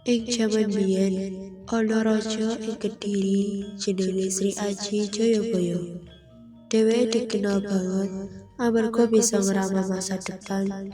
Ing jaman biyen ana raja ing Kediri jenenge Sri Aji Jayabaya. Dheweke dikenal banget amarga bisa ngeramal masa depan,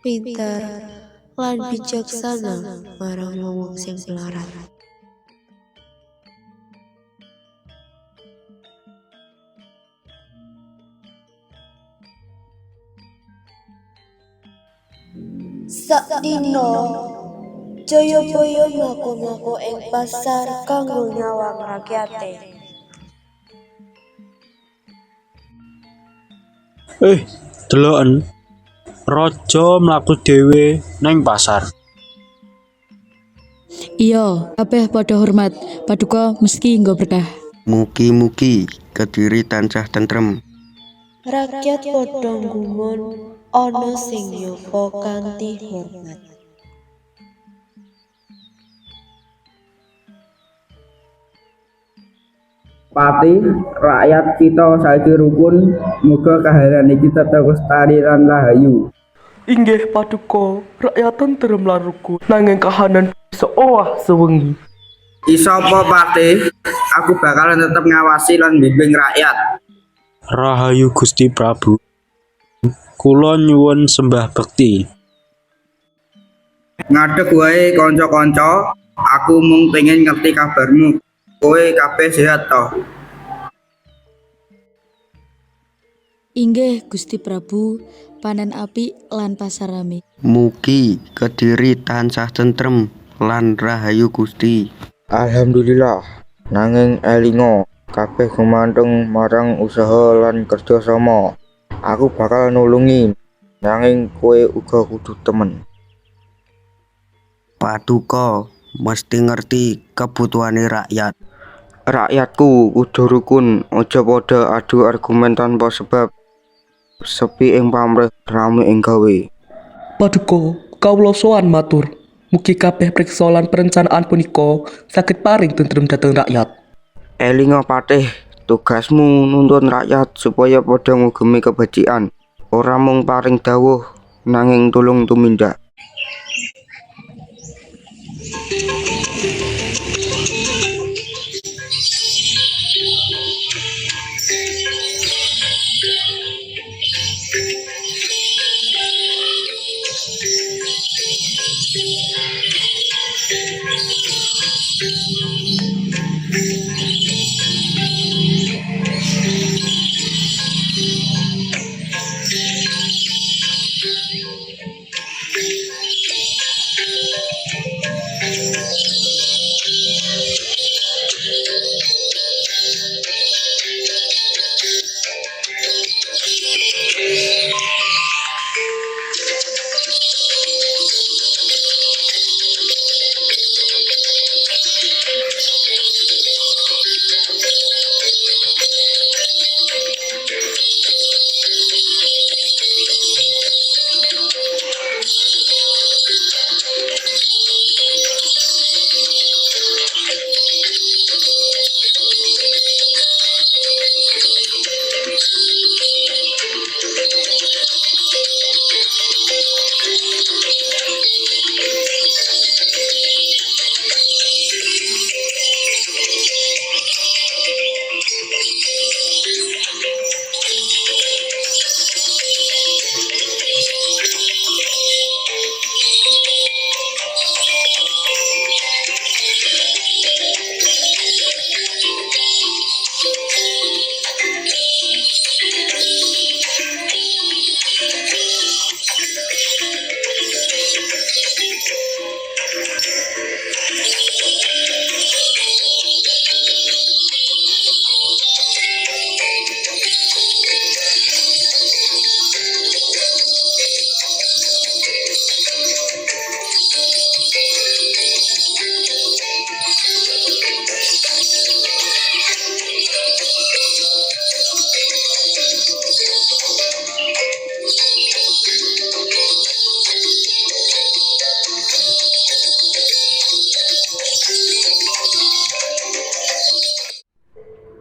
pintar, lan bijaksana marang wong sing melarat. Sakdina Jayabaya mlaku-mlaku ing pasar kanggo nyawang rakyate. Deloken raja mlaku dhewe ning pasar. Iya, kabeh padha hormat. Paduka mesti nggo berkah. Mugi-mugi Kediri tansah tentrem. Rakyat padha nggumun ana sing nyapa kanthi hormat. Patih, rakyat kita saiki rukun, muga kahanan iki tetep lestari lan rahayu. Inggih paduka, rakyat tentrem lan rukun, nanging kahanan bisa owah sewengi. Iso apa Patih? Aku bakalan tetep ngawasi lan bimbing rakyat. Rahayu Gusti Prabu. Kula nyuwun sembah bekti. Ngadeg wae kanca-kanca, aku mung pengen ngerti kabarmu. Kowe kabeh sehat toh? Inggih Gusti Prabu, panen apik lan pasar rame. Mugi Kediri tansah tentrem lan rahayu Gusti. Alhamdulillah, nanging elinga kabeh gumantung marang usaha lan kerja sama. Aku bakal nulungi, nanging kowe uga kudu temen. Paduka mesti ngerti kebutuhane rakyat. Rakyatku kudu rukun, aja padha adu argumen tanpa sebab. Sepi ing pamrih, rame ing gawe. Paduka, kawula sowan matur. Mugi kabeh priksa lan perencanaan punika saged paring tentrem dhateng rakyat. Elinga Patih, tugasmu nuntun rakyat supaya padha ngugemi kebajikan. Ora mung paring dawuh, nanging tulung tumindak.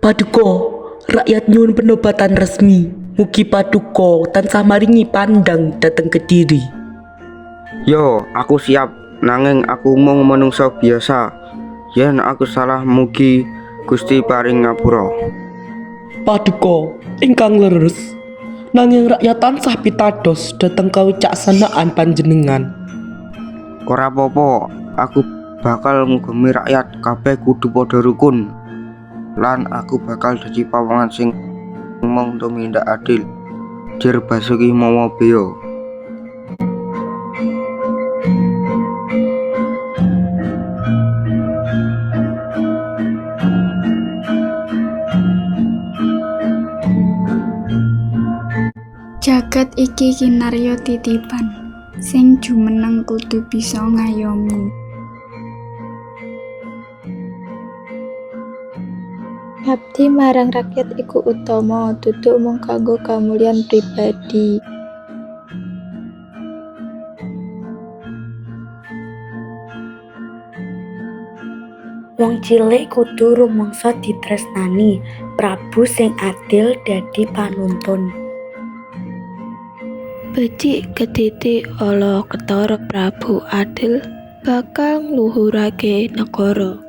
Paduka, rakyat nyuwun penobatan resmi. Mugi paduka tansah maringi pandang dhateng Kediri. Yo, aku siap. nanging aku mung manungsa biasa. Yen aku salah mugi Gusti paring ngapura. Paduka ingkang leres, nanging rakyat tansah pitados dhateng kawicaksanaan panjenengan. Ora apa-apa, aku bakal ngugemi rakyat kabeh kudu padha rukun. Lan aku bakal dadi pawongan sing mung tumindak adil. Dir Basuki Momo Beyo. Jagat iki kinarya titipan, sing jumeneng kudu bisa ngayomi. Ngabdi marang rakyat iku utama, dudu mung kanggo kamulyan pribadi. Wong cilik kudu rumangsa ditresnani, Prabu sing adil dadi panuntun. Becik ketiti ala ketara Prabu adil bakal ngluhurake negara.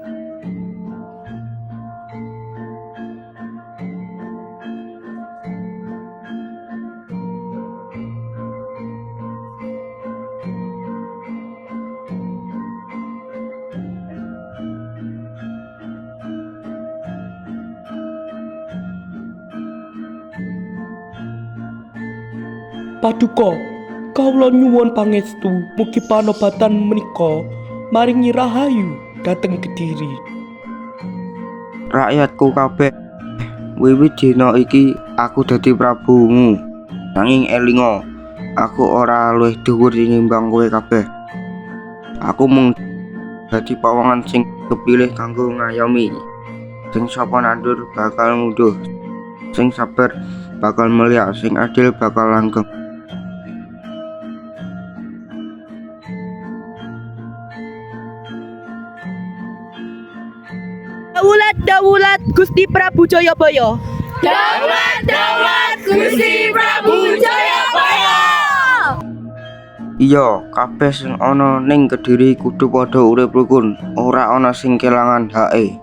Paduka, kawula nyuwun pangestu mugi panobatan menika maringi rahayu dhateng Kediri. Rakyatku kabeh, wiwit dina iki aku dadi prabumu. Nanging elinga, aku ora luwih dhuwur tinimbang kowe kabeh. Aku mung dadi pawongan sing kepilih kanggo ngayomi. Sing sapa nandur bakal ngunduh, sing sabar bakal mulya, sing adil bakal langgeng. Dawulat Gusti Prabu Jayabaya. Dawulat Gusti Prabu Jayabaya. Iya, kabeh sing ana ning Kediri kudu padha urip rukun, ora ana sing kelangan hake.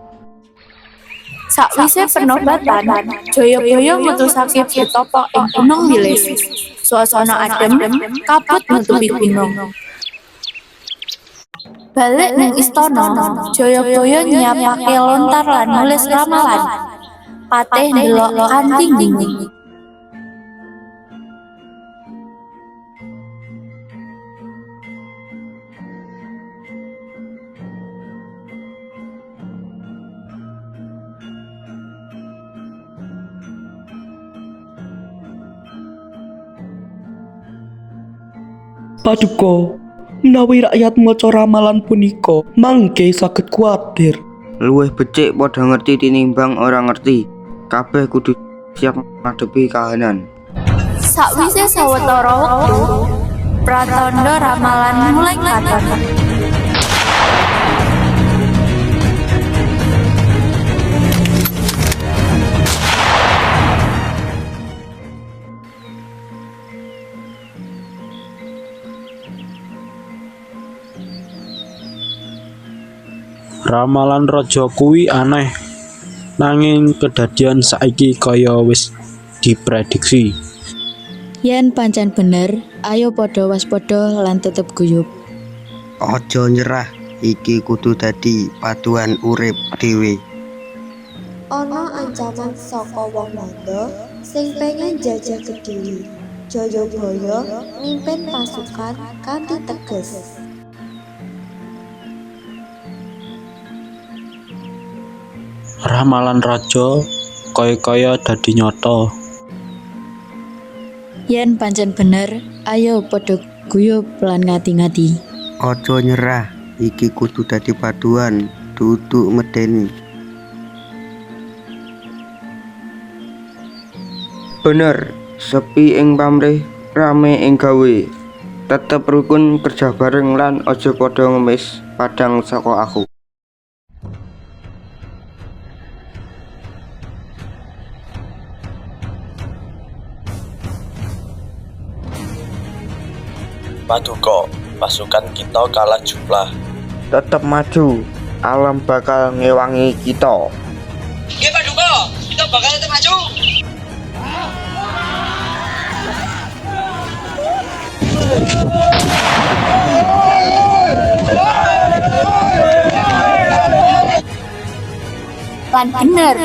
Sakwise penobatan, Jayabaya mutusake pitapa ing Gunung Wilis. Suasana adem, kabut nutupi gunung. Balik ning istana, Jayabaya nyiapake lontar lan nulis ramalan. Patih ndelok kanthi dingin. Paduka, menawi rakyat maca ramalan punika mangke saged kuwatir. Luwih becik padha ngerti tinimbang ora ngerti. Kabeh kudu siap ngadepi kahanan. Sakwise sawetara wektu, pratandha ramalan mulai katon. Ramalan raja kuwi aneh, nanging kedadian saiki kaya wis diprediksi. Yen pancen bener, ayo padha waspada lan tetep guyub. Aja nyerah, iki kudu dadi paduan urip dhewe. Ana ancaman saka wong Manda sing pengen jajah Kediri. Jayabaya mimpin pasukan kanthi tegas. Ramalan raja kaya dadi nyata. Yen pancen bener, ayo padha guyub lan ngati-ngati. Aja nyerah, iki kudu dadi paduan, dudu medeni. Bener, sepi ing pamrih, rame ing gawe. Tetep rukun kerja bareng lan aja padha ngemis padang saka aku. Paduka, pasukan kita kalah jumlah. Tetep maju, alam bakal ngewangi kita. Nggih Paduka, kita bakal tetap maju. Lan bener,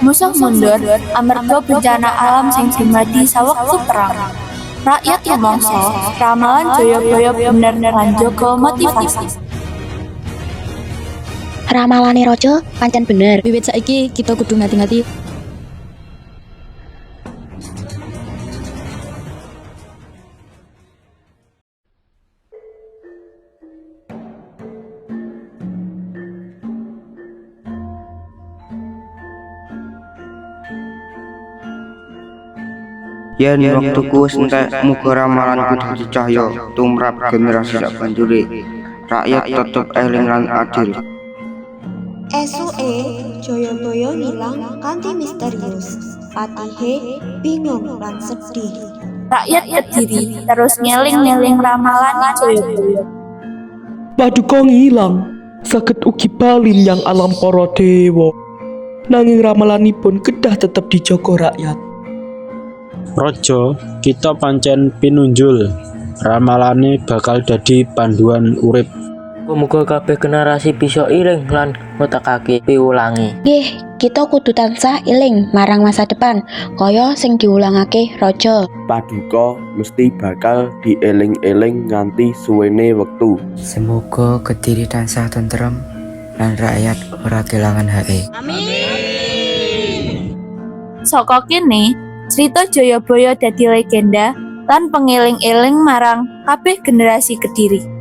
musuh mundur amarga bencana alam sing dumadi sawektu perang. Rakyat rumangsa ramalan Jayabaya bener lan njaga motivasi. Ramalane raja pancen bener. Wiwit saiki kita kudu ngati-ngati. Yen waktuku wis entek, muga ramalanku dadi cahya tumrap generasi sabanjure. Rakyat tetep eling lan adil. Esuke Jayabaya ngilang kanthi misterius. Patihe bingung lan sedih. Rakyat Kediri terus ngeling-ngeling ramalane Jayabaya. Paduka ngilang, saged ugi bali yang alam para dewa. Nanging ramalanipun kedah tetep dijaga rakyat. Raja, kita pancen pinunjul. Ramalane bakal dadi panduan urip. Muga kabeh generasi bisa iling lan ngutekake piwulangi. Nggih, kita kudu tansah eling marang masa depan, kaya sing diulangake raja. Paduka mesti bakal dieling-eling nganti suwene wektu. Semoga Kediri tansah tentrem lan rakyat ora kelangan hae. Saka kene, cerita Jayabaya dadi legenda lan pengeling-eling marang kabeh generasi Kediri.